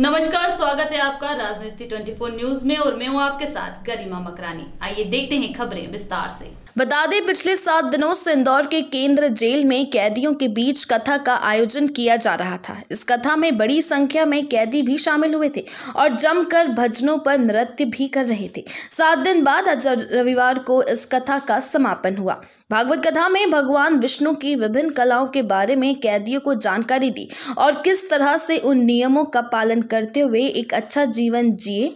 नमस्कार, स्वागत है आपका राजनीति 24 न्यूज में और मैं हूं आपके साथ गरिमा मकरानी। आइए देखते हैं खबरें विस्तार से। बता दें, पिछले 7 दिनों से इंदौर के केंद्र जेल में कैदियों के बीच कथा का आयोजन किया जा रहा था। इस कथा में बड़ी संख्या में कैदी भी शामिल हुए थे और जमकर भजनों पर नृत्य भी कर रहे थे। 7 दिन बाद आज रविवार को इस कथा का समापन हुआ। भागवत कथा में भगवान विष्णु की विभिन्न कलाओं के बारे में कैदियों को जानकारी दी और किस तरह से उन नियमों का पालन करते हुए एक अच्छा जीवन जिए,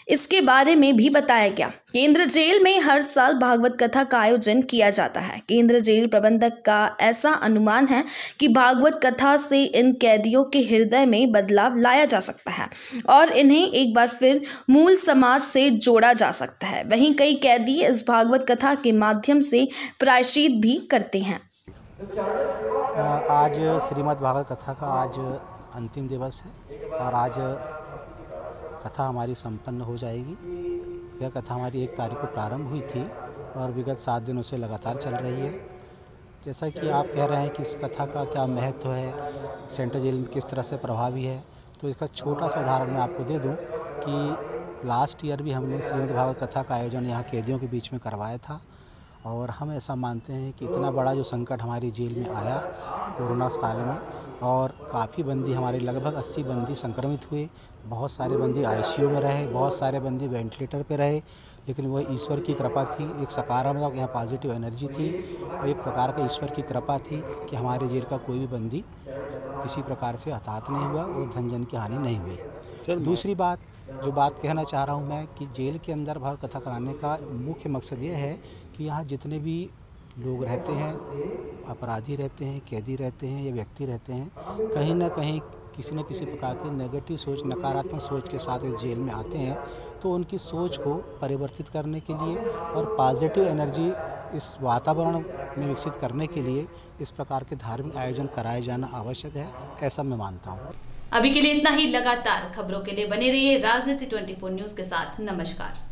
इसके बारे में भी बताया गया। केंद्र जेल में हर साल भागवत कथा का आयोजन किया जाता है। केंद्र जेल प्रबंधक का ऐसा अनुमान है कि भागवत कथा से इन कैदियों के हृदय में बदलाव लाया जा सकता है और इन्हें एक बार फिर मूल समाज से जोड़ा जा सकता है। वहीं कई कैदी इस भागवत कथा के माध्यम से प्रायश्चित भी करते हैं। आज श्रीमद् भागवत कथा का आज अंतिम दिवस है और आज कथा हमारी संपन्न हो जाएगी। यह कथा हमारी 1 तारीख को प्रारंभ हुई थी और विगत 7 दिनों से लगातार चल रही है। जैसा कि आप कह रहे हैं कि इस कथा का क्या महत्व है, सेंट्रल जेल में किस तरह से प्रभावी है, तो इसका छोटा सा उदाहरण मैं आपको दे दूं कि लास्ट ईयर भी हमने श्रीमद् भागवत कथा का आयोजन यहाँ कैदियों के बीच में करवाया था और हम ऐसा मानते हैं कि इतना बड़ा जो संकट हमारी जेल में आया कोरोना काल में और काफ़ी बंदी हमारे लगभग 80 बंदी संक्रमित हुए, बहुत सारे बंदी आईसीयू में रहे, बहुत सारे बंदी वेंटिलेटर पे रहे, लेकिन वह ईश्वर की कृपा थी। एक सकारात्मक यहाँ पॉजिटिव एनर्जी थी और एक प्रकार का ईश्वर की कृपा थी कि हमारे जेल का कोई भी बंदी किसी प्रकार से हताहत नहीं हुआ और धन जन की हानि नहीं हुई। दूसरी बात जो बात कहना चाह रहा हूँ मैं कि जेल के अंदर भागवत कथा कराने का मुख्य मकसद ये है कि यहाँ जितने भी लोग रहते हैं, अपराधी रहते हैं, कैदी रहते हैं या व्यक्ति रहते हैं, कहीं ना कहीं किसी न किसी प्रकार की नेगेटिव सोच, नकारात्मक सोच के साथ इस जेल में आते हैं, तो उनकी सोच को परिवर्तित करने के लिए और पॉजिटिव एनर्जी इस वातावरण में विकसित करने के लिए इस प्रकार के धार्मिक आयोजन कराए जाना आवश्यक है, ऐसा मैं मानता हूँ। अभी के लिए इतना ही। लगातार खबरों के लिए बने रहिए राजनीति 24 न्यूज के साथ। नमस्कार।